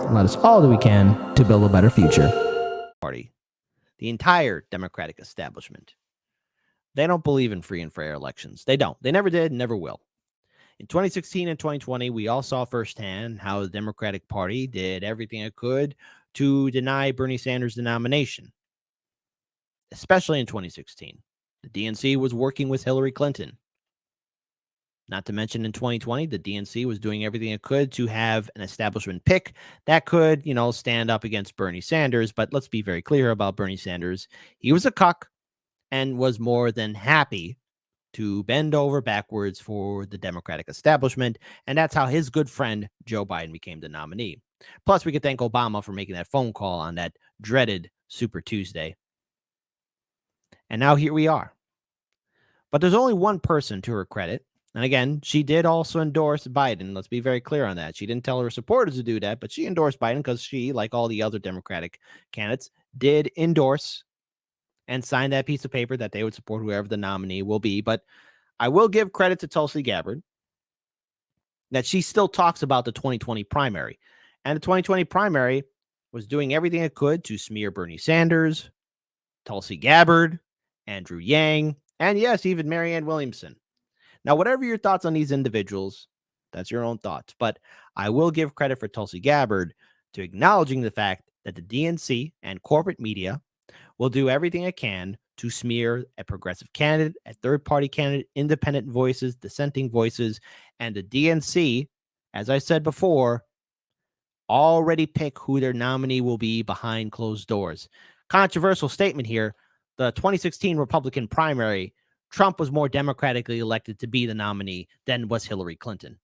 and let us all do we can to build a better future. Party, the entire Democratic establishment, they don't believe in free and fair elections. They don't. They never did, never will. In 2016 and 2020, we all saw firsthand how the Democratic Party did everything it could to deny Bernie Sanders the nomination, especially in 2016. The DNC was working with Hillary Clinton. Not to mention in 2020, the DNC was doing everything it could to have an establishment pick that could, stand up against Bernie Sanders. But let's be very clear about Bernie Sanders. He was a cuck and was more than happy to bend over backwards for the Democratic establishment. And that's how his good friend Joe Biden became the nominee. Plus, we could thank Obama for making that phone call on that dreaded Super Tuesday. And now here we are. But there's only one person to her credit. And again, she did also endorse Biden. Let's be very clear on that. She didn't tell her supporters to do that, but she endorsed Biden because she, like all the other Democratic candidates, did endorse and sign that piece of paper that they would support whoever the nominee will be. But I will give credit to Tulsi Gabbard that she still talks about the 2020 primary. And the 2020 primary was doing everything it could to smear Bernie Sanders, Tulsi Gabbard, Andrew Yang, and yes, even Marianne Williamson. Now, whatever your thoughts on these individuals, that's your own thoughts. But I will give credit for Tulsi Gabbard to acknowledging the fact that the DNC and corporate media will do everything it can to smear a progressive candidate, a third-party candidate, independent voices, dissenting voices, and the DNC, as I said before, already pick who their nominee will be behind closed doors. Controversial statement here. The 2016 Republican primary, Trump was more democratically elected to be the nominee than was Hillary Clinton.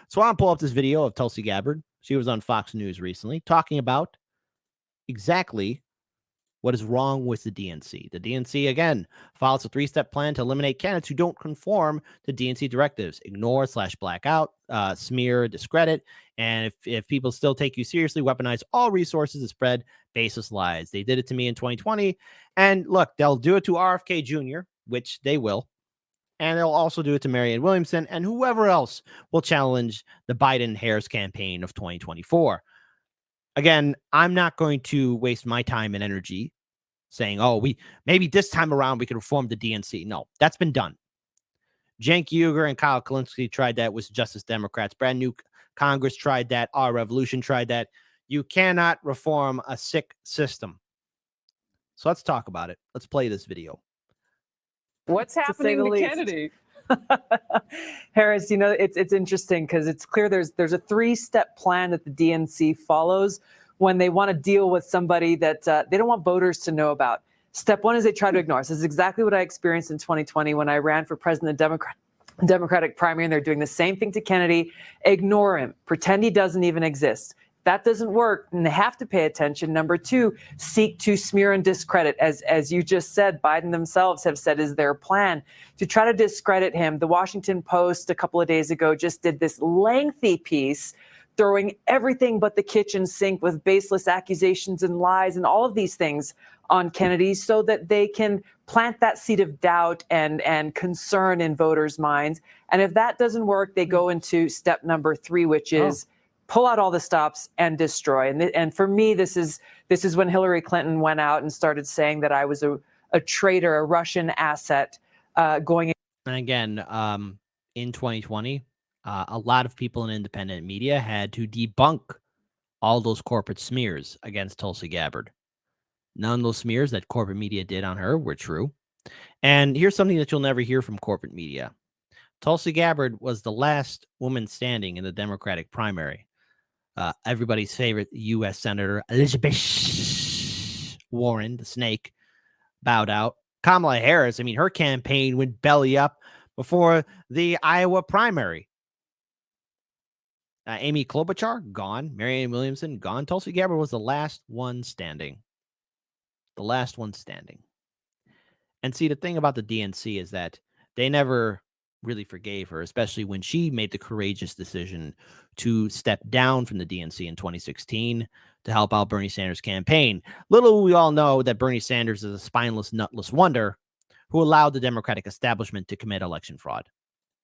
So I'll pull up this video of Tulsi Gabbard. She was on Fox News recently talking about exactly what is wrong with the DNC. The DNC, again, follows a three-step plan to eliminate candidates who don't conform to DNC directives. Ignore/black out, smear, discredit, and if people still take you seriously, weaponize all resources to spread baseless lies. They did it to me in 2020, and look, they'll do it to RFK Jr., which they will, and they'll also do it to Marianne Williamson and whoever else will challenge the Biden-Harris campaign of 2024. Again, I'm not going to waste my time and energy saying, maybe this time around we can reform the DNC. No, that's been done. Cenk Uygur and Kyle Kalinske tried that with Justice Democrats. Brand new Congress tried that. Our Revolution tried that. You cannot reform a sick system. So let's talk about it. Let's play this video. What's happening to Kennedy? Harris, it's interesting because it's clear there's a three-step plan that the DNC follows when they want to deal with somebody that they don't want voters to know about. Step one is they try to ignore. This is exactly what I experienced in 2020 when I ran for president of the Democratic primary, and they're doing the same thing to Kennedy. Ignore him. Pretend he doesn't even exist. That doesn't work, and they have to pay attention. Number two, seek to smear and discredit. As you just said, Biden themselves have said is their plan to try to discredit him. The Washington Post a couple of days ago just did this lengthy piece throwing everything but the kitchen sink with baseless accusations and lies and all of these things on Kennedy so that they can plant that seed of doubt and concern in voters' minds. And if that doesn't work, they go into step number three, which is pull out all the stops and destroy. And for me, this is when Hillary Clinton went out and started saying that I was a traitor, a Russian asset going. And again, in 2020, a lot of people in independent media had to debunk all those corporate smears against Tulsi Gabbard. None of those smears that corporate media did on her were true. And here's something that you'll never hear from corporate media. Tulsi Gabbard was the last woman standing in the Democratic primary. Everybody's favorite U.S. Senator Elizabeth Warren, the snake, bowed out. Kamala Harris, her campaign went belly up before the Iowa primary. Amy Klobuchar, gone. Marianne Williamson, gone. Tulsi Gabbard was the last one standing. The last one standing. And see, the thing about the DNC is that they never really forgave her, especially when she made the courageous decision to step down from the DNC in 2016 to help out Bernie Sanders' campaign. Little we all know that Bernie Sanders is a spineless, nutless wonder who allowed the Democratic establishment to commit election fraud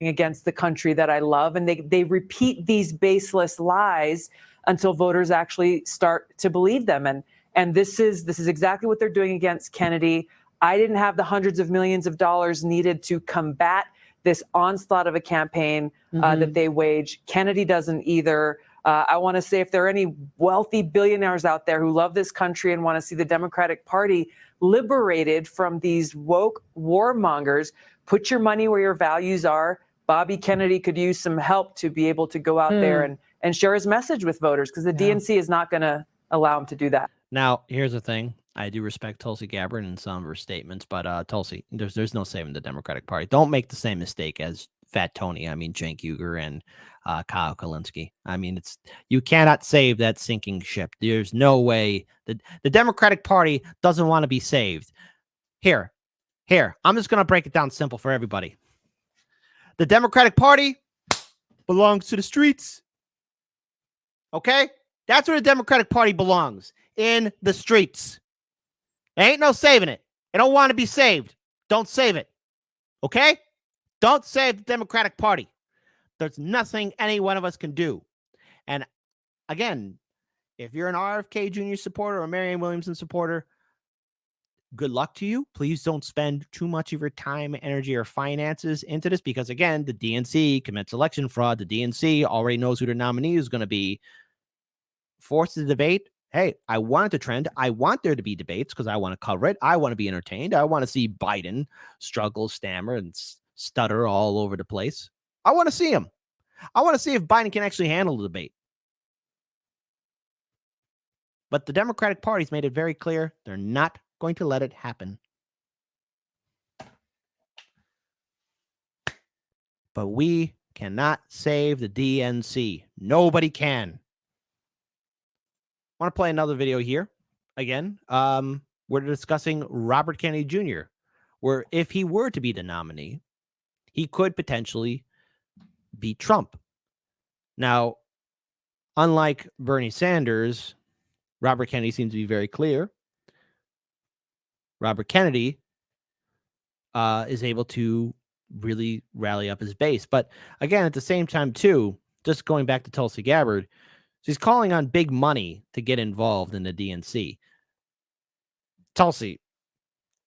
against the country that I love. And they repeat these baseless lies until voters actually start to believe them. And this is exactly what they're doing against Kennedy. I didn't have the hundreds of millions of dollars needed to combat this onslaught of a campaign that they wage. Kennedy doesn't either. I want to say, if there are any wealthy billionaires out there who love this country and want to see the Democratic Party liberated from these woke warmongers, put your money where your values are. Bobby Kennedy could use some help to be able to go out there and share his message with voters, because the DNC is not going to allow him to do that. Now, here's the thing. I do respect Tulsi Gabbard in some of her statements, but Tulsi, there's no saving the Democratic Party. Don't make the same mistake as Fat Tony. Cenk Uygur and Kyle Kulinski. You cannot save that sinking ship. There's no way that the Democratic Party doesn't want to be saved. Here, I'm just going to break it down simple for everybody. The Democratic Party belongs to the streets. Okay? That's where the Democratic Party belongs, in the streets. There ain't no saving it. They don't want to be saved. Don't save it. Okay? Don't save the Democratic Party. There's nothing any one of us can do. And again, if you're an RFK Jr. supporter or a Marianne Williamson supporter, good luck to you. Please don't spend too much of your time, energy, or finances into this, because again, the DNC commits election fraud. The DNC already knows who their nominee is going to be. Forced to debate. Hey, I want it to trend. I want there to be debates because I want to cover it. I want to be entertained. I want to see Biden struggle, stammer, and stutter all over the place. I want to see him. I want to see if Biden can actually handle the debate. But the Democratic Party's made it very clear they're not going to let it happen. But we cannot save the DNC. Nobody can. I want to play another video here. Again, we're discussing Robert Kennedy Jr., where if he were to be the nominee, he could potentially beat Trump. Now, unlike Bernie Sanders, Robert Kennedy seems to be very clear. Robert Kennedy is able to really rally up his base. But again, at the same time, too, just going back to Tulsi Gabbard, she's calling on big money to get involved in the DNC. Tulsi,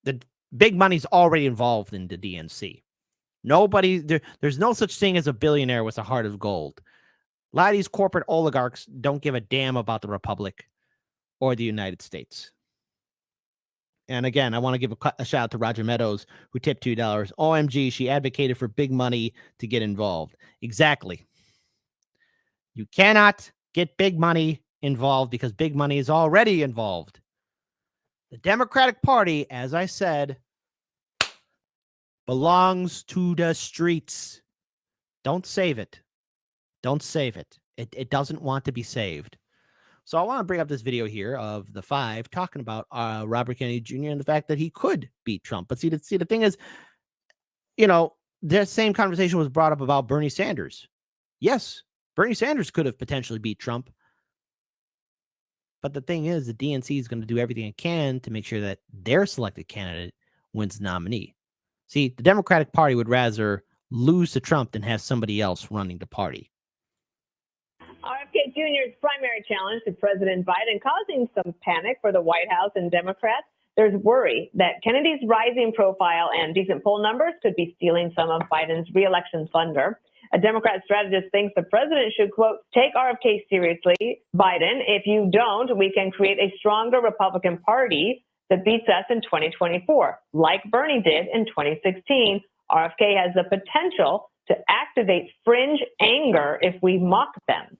the big money's already involved in the DNC. There's no such thing as a billionaire with a heart of gold. A lot of these corporate oligarchs don't give a damn about the Republic or the United States. And again, I want to give a shout out to Roger Meadows, who tipped $2. OMG, she advocated for big money to get involved. Exactly. You cannot get big money involved because big money is already involved. The Democratic Party, as I said, belongs to the streets. Don't save it. Don't save it. It doesn't want to be saved. So I want to bring up this video here of the five talking about Robert Kennedy Jr. and the fact that he could beat Trump. But see, the thing is, the same conversation was brought up about Bernie Sanders. Yes, Bernie Sanders could have potentially beat Trump. But the thing is, the DNC is going to do everything it can to make sure that their selected candidate wins the nominee. See, the Democratic Party would rather lose to Trump than have somebody else running the party. RFK Jr.'s primary challenge to President Biden causing some panic for the White House and Democrats. There's worry that Kennedy's rising profile and decent poll numbers could be stealing some of Biden's reelection thunder. A Democrat strategist thinks the president should, quote, take RFK seriously, Biden. If you don't, we can create a stronger Republican Party that beats us in 2024. Like Bernie did in 2016, RFK has the potential to activate fringe anger if we mock them.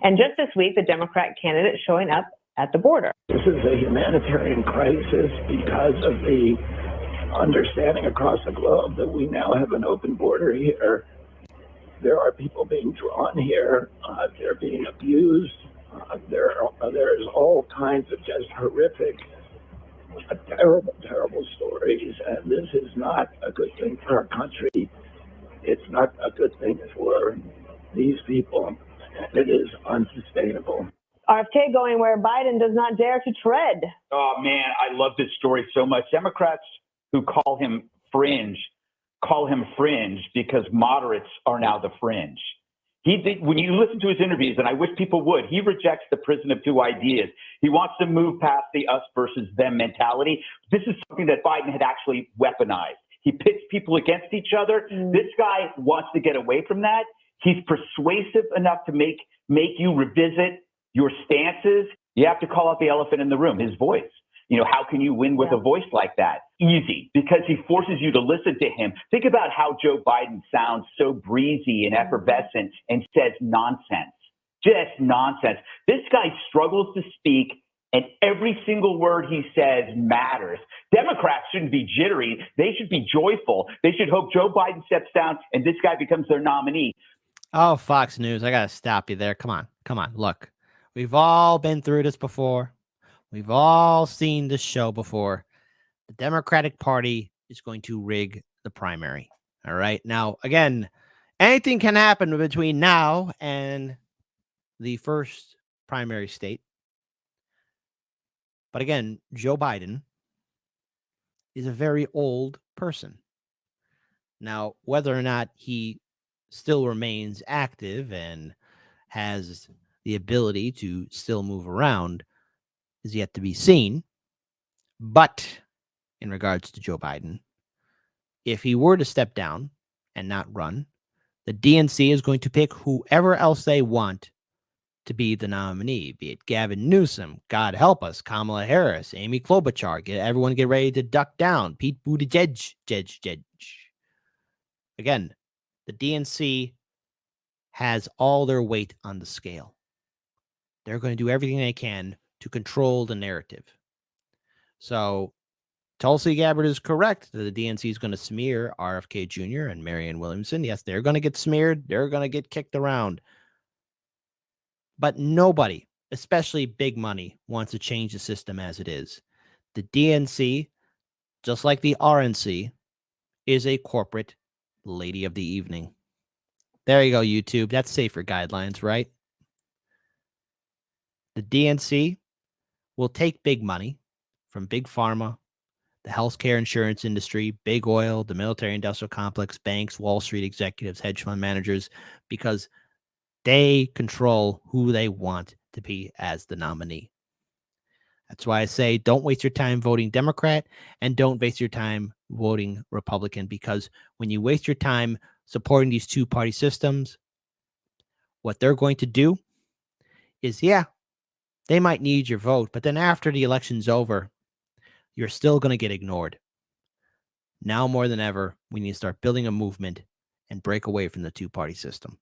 And just this week, the Democrat candidate showing up at the border. This is a humanitarian crisis because of the understanding across the globe that we now have an open border here. There are people being drawn here. They're being abused. There's all kinds of just horrific, terrible, terrible stories. And this is not a good thing for our country. It's not a good thing for these people. It is unsustainable. RFK going where Biden does not dare to tread. Oh, man, I love this story so much. Democrats who call him fringe because moderates are now the fringe. When you listen to his interviews, and I wish people would, he rejects the prison of two ideas. He wants to move past the us versus them mentality. This is something that Biden had actually weaponized. He pits people against each other. This guy wants to get away from that. He's persuasive enough to make you revisit your stances. You have to call out the elephant in the room, his voice. You know, how can you win with a voice like that? Easy, because he forces you to listen to him. Think about how Joe Biden sounds so breezy and effervescent and says nonsense, just nonsense. This guy struggles to speak, and every single word he says matters. Democrats shouldn't be jittery. They should be joyful. They should hope Joe Biden steps down and this guy becomes their nominee. Oh, Fox News, I got to stop you there. Come on. Look, we've all been through this before. We've all seen this show before. The Democratic Party is going to rig the primary. All right. Now, again, anything can happen between now and the first primary state. But again, Joe Biden is a very old person. Now, whether or not he still remains active and has the ability to still move around is yet to be seen. But in regards to Joe Biden, if he were to step down and not run, the DNC is going to pick whoever else they want to be the nominee, be it Gavin Newsom, God help us, Kamala Harris, Amy Klobuchar. Everyone get ready to duck down. Pete Buttigieg. Again, the DNC has all their weight on the scale. They're going to do everything they can to control the narrative. So Tulsi Gabbard is correct that the DNC is going to smear RFK Jr. and Marianne Williamson. Yes, they're going to get smeared. They're going to get kicked around. But nobody, especially big money, wants to change the system as it is. The DNC, just like the RNC, is a corporate lady of the evening. There you go, YouTube. That's safer guidelines, right? The DNC will take big money from big pharma, the healthcare insurance industry, big oil, the military industrial complex, banks, Wall Street executives, hedge fund managers, because they control who they want to be as the nominee. That's why I say don't waste your time voting Democrat and don't waste your time voting Republican, because when you waste your time supporting these two-party systems, what they're going to do is, they might need your vote, but then after the election's over, you're still going to get ignored. Now more than ever, we need to start building a movement and break away from the two-party system.